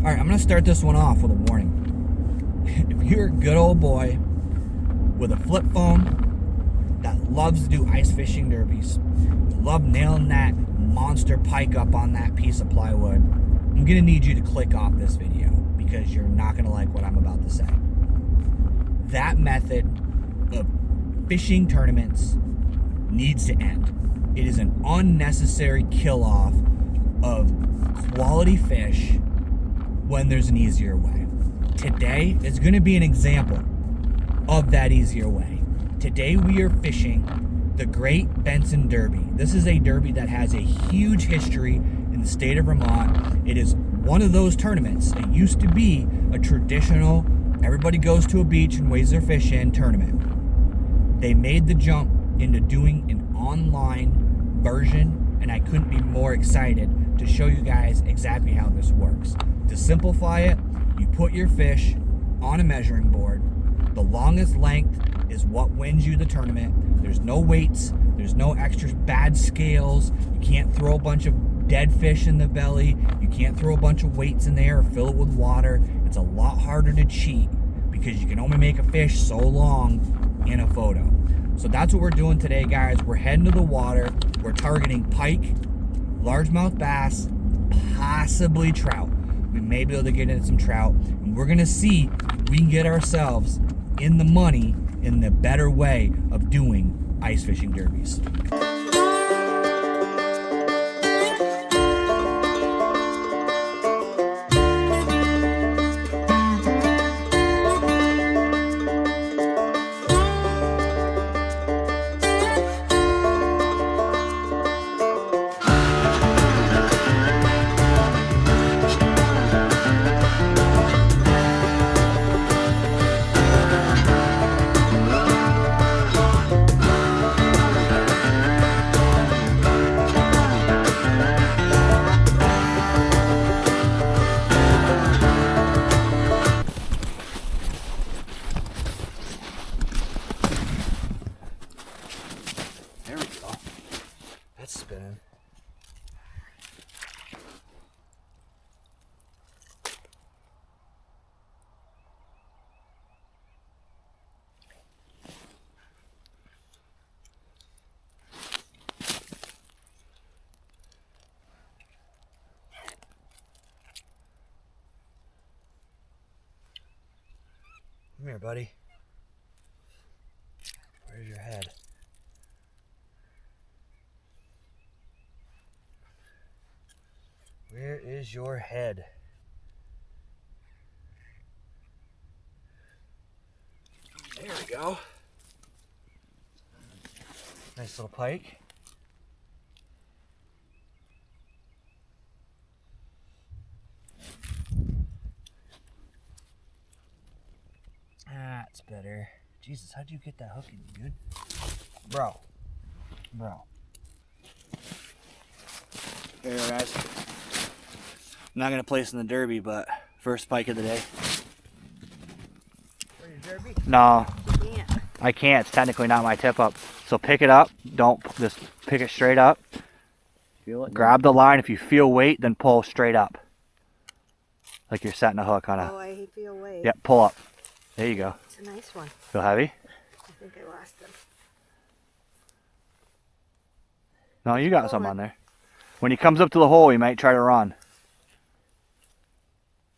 All right, I'm gonna start this one off with a warning. If you're a good old boy with a flip phone that loves to do ice fishing derbies, you love nailing that monster pike up on that piece of plywood, I'm gonna need you to click off this video because you're not gonna like what I'm about to say. That method of fishing tournaments needs to end. It is an unnecessary kill-off of quality fish when there's an easier way. Today is going to be an example of that easier way. Today we are fishing the Great Benson Derby. This is a derby that has a huge history in the state of Vermont. It is one of those tournaments. It used to be a traditional, everybody goes to a beach and weighs their fish in tournament. They made the jump into doing an online version, and I couldn't be more excited to show you guys exactly how this works. To simplify it, you put your fish on a measuring board. The longest length is what wins you the tournament. There's no weights, there's no extra bad scales. You can't throw a bunch of dead fish in the belly. You can't throw a bunch of weights in there or fill it with water. It's a lot harder to cheat because you can only make a fish so long in a photo. So that's what we're doing today, guys. We're heading to the water. We're targeting pike, largemouth bass, possibly trout. We may be able to get into some trout, and we're gonna see if we can get ourselves in the money in the better way of doing ice fishing derbies. There we go. That's spinning. Come here, buddy. Where's your head? Where is your head? There we go. Nice little pike. That's better. Jesus, how'd you get that hook in, dude? Bro. There you go, guys. I'm not gonna place in the derby, but first pike of the day. For your derby? No, You can't. I can't. It's technically not my tip up. So pick it up. Don't just pick it straight up. Feel it? Grab the line. If you feel weight, then pull straight up. Like you're setting a hook on Oh, a. I feel weight. Yep, pull up. There you go. It's a nice one. Feel heavy? I think I lost him. No, you got some on there. When he comes up to the hole, he might try to run.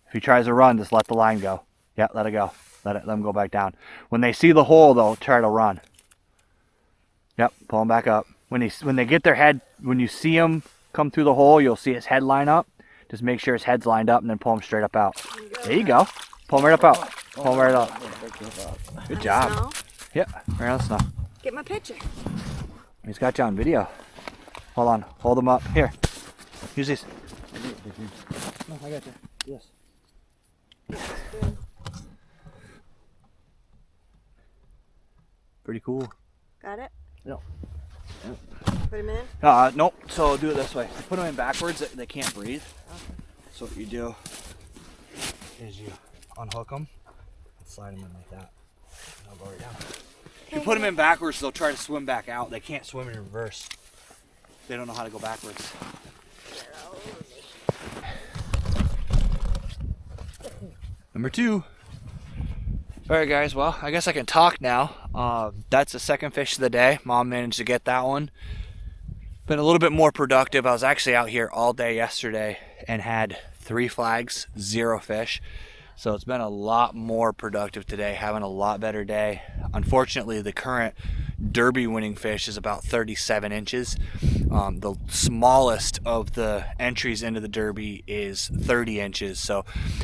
If he tries to run, just let the line go. Yeah, let it go. Let him go back down. When they see the hole, they'll try to run. Yep, pull him back up. When they get their head, when you see him come through the hole, you'll see his head line up. Just make sure his head's lined up and then pull him straight up out. There you go. Pull him right up out. Pull him right up. Good job. Yep, right on the snow. Get my picture. He's got you on video. Hold on. Hold him up. Here. Use these. No, I got you. Yes. Pretty cool. Got it? No. Put him in? Nope. So do it this way. Put them in backwards. They can't breathe. Okay. So what you do is you unhook them and slide them in like that. And they'll go right down. If you put them in backwards, they'll try to swim back out. They can't swim in reverse. They don't know how to go backwards. Number 2. All right, guys. Well, I guess I can talk now. That's the second fish of the day. Mom managed to get that one. Been a little bit more productive. I was actually out here all day yesterday and had 3 flags, 0 fish. So it's been a lot more productive today, having a lot better day. Unfortunately, the current Derby winning fish is about 37 inches. The smallest of the entries into the Derby is 30 inches. So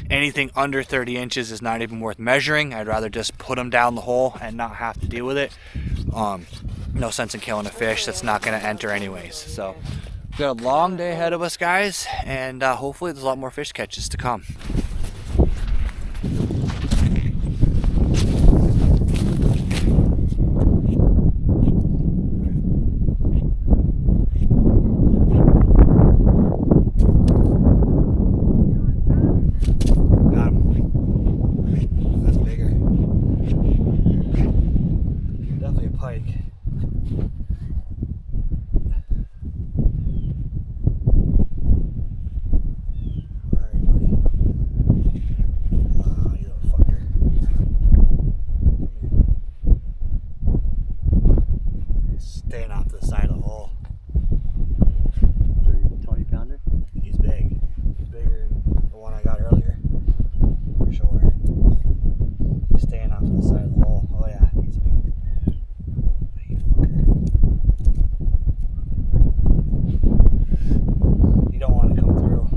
anything under 30 inches is not even worth measuring. I'd rather just put them down the hole and not have to deal with it. No sense in killing a fish that's not going to enter anyways. So we've got a long day ahead of us, guys, and hopefully there's a lot more fish catches to come. Staying off to the side of the hole. 20 pounder? He's big. He's bigger than the one I got earlier. For sure. He's staying off to the side of the hole. Oh yeah, he's big. You fucker. You don't want to come through.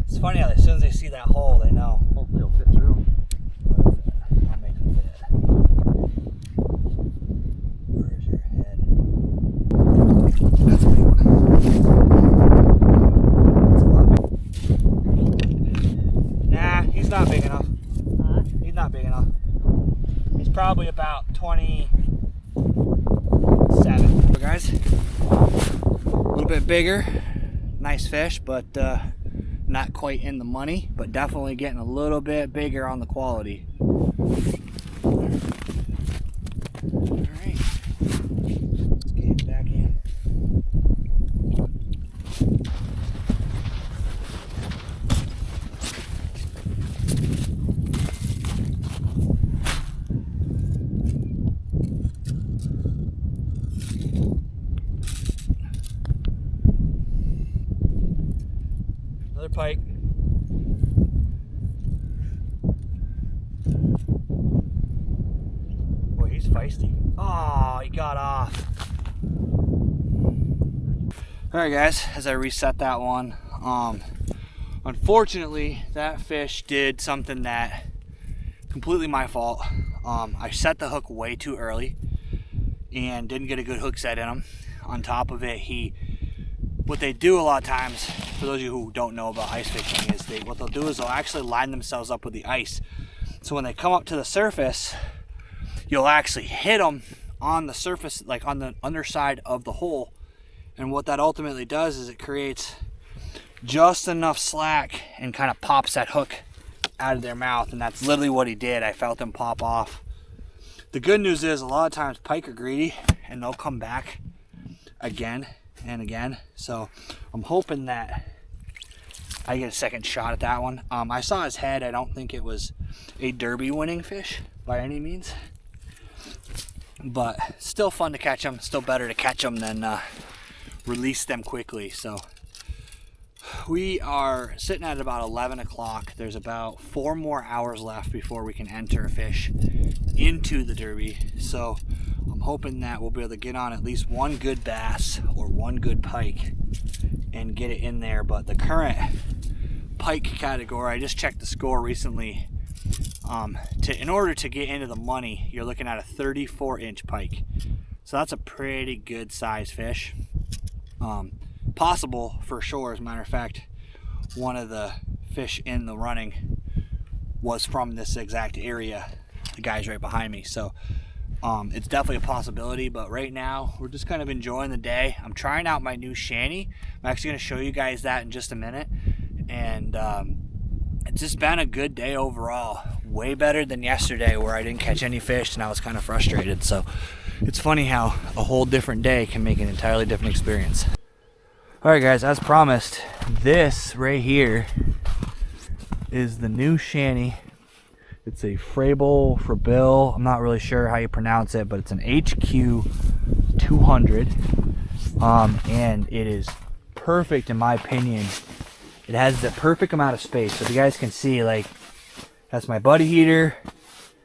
It's funny how as soon as they see that hole, they know. Hopefully it'll fit through. I'll make him fit. Where's your head? That's a big one. That's a lot big. Nah, he's not big enough. Huh? He's not big enough. He's probably about 27. So guys, a little bit bigger. Nice fish, but not quite in the money, but definitely getting a little bit bigger on the quality. Alright, let's get him back in. Another pike. Boy, he's feisty. Oh, he got off. Alright guys, as I reset that one, unfortunately that fish did something that completely my fault. I set the hook way too early and didn't get a good hook set in him. On top of it, what they do a lot of times, for those of you who don't know about ice fishing, is what they'll do is they'll actually line themselves up with the ice. So when they come up to the surface, you'll actually hit them on the surface, like on the underside of the hole. And what that ultimately does is it creates just enough slack and kind of pops that hook out of their mouth. And that's literally what he did. I felt him pop off. The good news is a lot of times pike are greedy and they'll come back again and again. So I'm hoping that I get a second shot at that one. I saw his head. I don't think it was a Derby winning fish by any means, but still fun to catch them. Still better to catch them than release them quickly. So we are sitting at about 11 o'clock. There's about 4 more hours left before we can enter a fish into the Derby. So I'm hoping that we'll be able to get on at least one good bass or one good pike and get it in there. But the current pike category, I just checked the score recently. In order to get into the money, you're looking at a 34-inch pike. So that's a pretty good size fish. Possible for sure. As a matter of fact, one of the fish in the running was from this exact area. The guy's right behind me. So it's definitely a possibility, but right now we're just kind of enjoying the day. I'm trying out my new shanty. I'm actually going to show you guys that in just a minute. And it's just been a good day overall. Way better than yesterday where I didn't catch any fish and I was kind of frustrated. So it's funny how a whole different day can make an entirely different experience. All right guys, as promised, this right here is the new shanty. It's a Frabill. I'm not really sure how you pronounce it, but it's an HQ 200. And it is perfect in my opinion. It has the perfect amount of space. So if you guys can see, like, that's my buddy heater.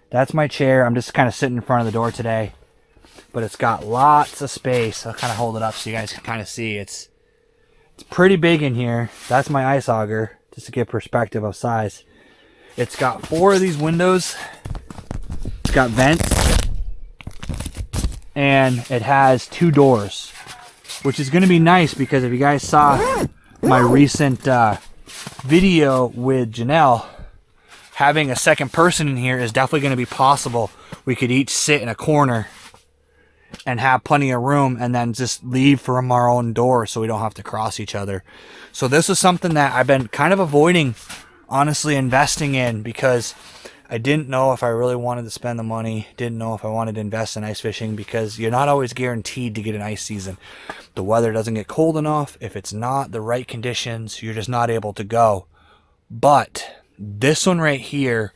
That's my chair. I'm just kind of sitting in front of the door today. But it's got lots of space. I'll kind of hold it up so you guys can kind of see. It's pretty big in here. That's my ice auger, just to get perspective of size. It's got 4 of these windows. It's got vents. And it has 2 doors, which is going to be nice because if you guys saw my recent video with Janelle, having a second person in here is definitely going to be possible. We could each sit in a corner and have plenty of room and then just leave from our own door so we don't have to cross each other. So this is something that I've been kind of avoiding, honestly, investing in because I didn't know if I really wanted to spend the money, didn't know if I wanted to invest in ice fishing because you're not always guaranteed to get an ice season. The weather doesn't get cold enough. If it's not the right conditions, you're just not able to go. But this one right here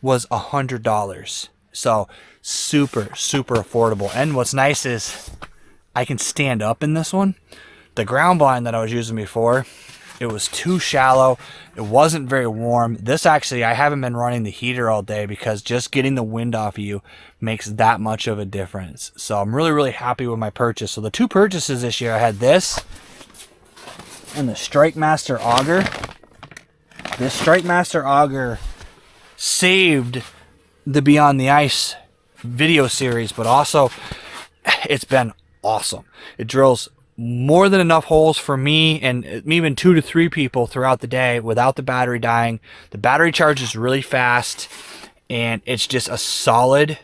was $100. So super affordable. And what's nice is I can stand up in this one. The ground blind that I was using before, it was too shallow. It wasn't very warm. This actually, I haven't been running the heater all day because just getting the wind off of you makes that much of a difference. So I'm really happy with my purchase. So the 2 purchases this year, I had this and the Strike Master auger. This Strike Master auger saved the Beyond the Ice video series, but also it's been awesome. It drills more than enough holes for me and even 2 to 3 people throughout the day without the battery dying. The battery charges really fast and it's just a solid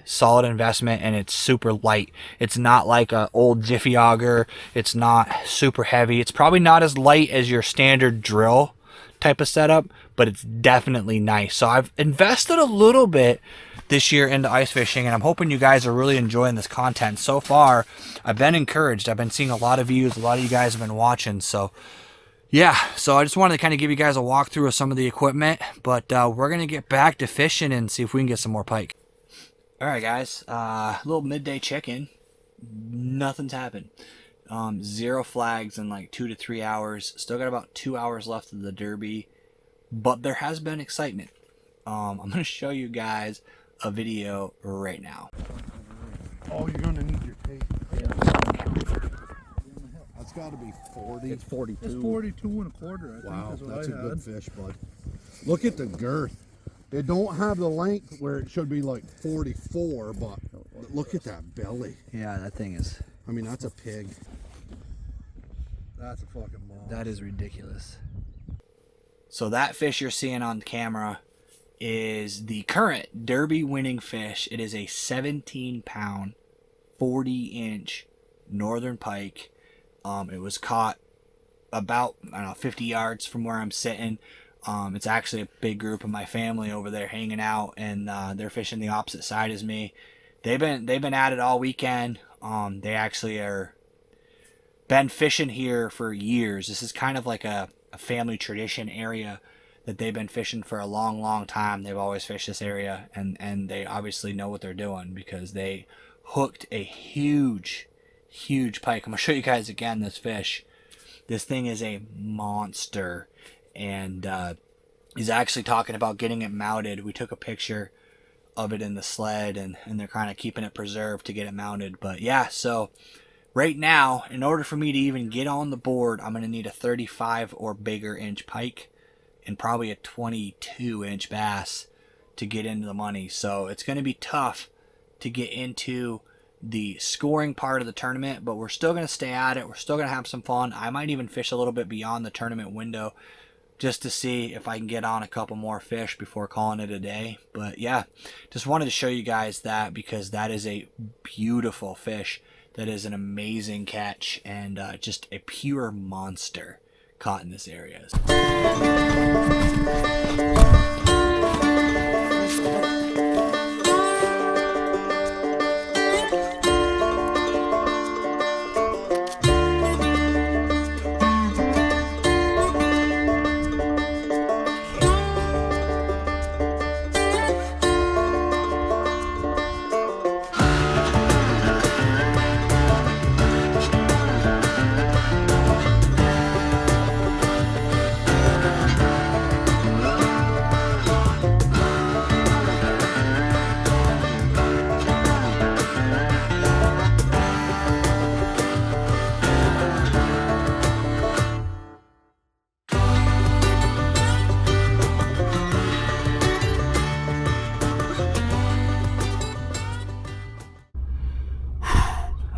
investment, and it's super light. It's not like an old Jiffy auger. It's not super heavy. It's probably not as light as your standard drill type of setup, but it's definitely nice. So I've invested a little bit this year into ice fishing, and I'm hoping you guys are really enjoying this content. So far, I've been encouraged. I've been seeing a lot of views. A lot of you guys have been watching. So yeah, so I just wanted to kind of give you guys a walkthrough of some of the equipment, but we're going to get back to fishing and see if we can get some more pike. All right, guys, little midday check-in. Nothing's happened. 0 flags in like 2 to 3 hours. Still got about 2 hours left of the derby, but there has been excitement. I'm going to show you guys a video right now. Oh, you're going to need your tape. Yeah. That's got to be 40. It's 42. It's 42 and a quarter, I think. Wow, That's a I good had. fish, bud. Look at the girth. It don't have the length where it should be like 44, but look at that belly. Yeah, that thing is... I mean, that's a pig. That's a fucking monster. That is ridiculous. So that fish you're seeing on camera is the current derby winning fish. It is a 17-pound, 40-inch northern pike. It was caught about, I don't know, 50 yards from where I'm sitting. It's actually a big group of my family over there hanging out, and they're fishing the opposite side as me. They've been at it all weekend. They actually are been fishing here for years. This is kind of like a family tradition area that they've been fishing for a long time. They've always fished this area, and they obviously know what they're doing because they hooked a huge pike. I'm gonna show you guys again this fish. This thing is a monster, and he's actually talking about getting it mounted. We took a picture of it in the sled, and they're kind of keeping it preserved to get it mounted. But yeah, so right now, in order for me to even get on the board, I'm going to need a 35 or bigger inch pike and probably a 22-inch bass to get into the money. So it's going to be tough to get into the scoring part of the tournament, but we're still going to stay at it. We're still going to have some fun. I might even fish a little bit beyond the tournament window just to see if I can get on a couple more fish before calling it a day. But yeah, just wanted to show you guys that because that is a beautiful fish. That is an amazing catch, and just a pure monster caught in this area.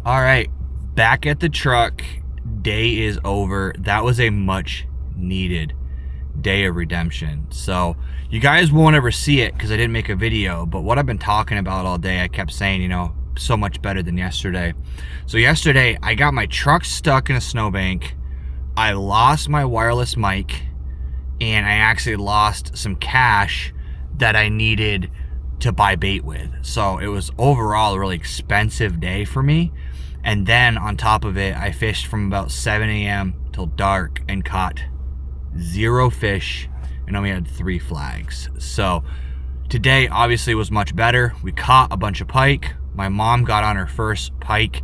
All right, back at the truck. Day is over. That was a much needed day of redemption. So you guys won't ever see it because I didn't make a video, but what I've been talking about all day, I kept saying, you know, so much better than yesterday. So yesterday I got my truck stuck in a snowbank. I lost my wireless mic, and I actually lost some cash that I needed to buy bait with. So it was overall a really expensive day for me. And then on top of it, I fished from about 7 a.m. till dark and caught 0 fish and only had 3 flags. So today obviously was much better. We caught a bunch of pike. My mom got on her first pike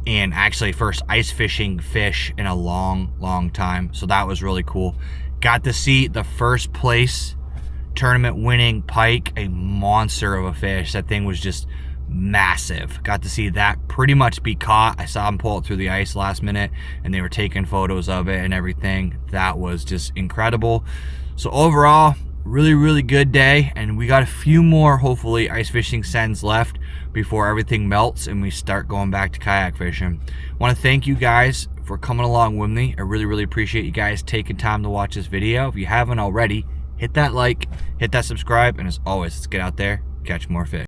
and actually first ice fishing fish in a long time. So that was really cool. Got to see the first place tournament winning pike, a monster of a fish. That thing was just massive. Got to see that pretty much be caught. I saw him pull it through the ice last minute and they were taking photos of it and everything. That was just incredible. So overall, really good day, and we got a few more hopefully ice fishing sends left before everything melts and we start going back to kayak fishing. I want to thank you guys for coming along with me. I really appreciate you guys taking time to watch this video. If you haven't already, hit that like, hit that subscribe, and as always, let's get out there, catch more fish.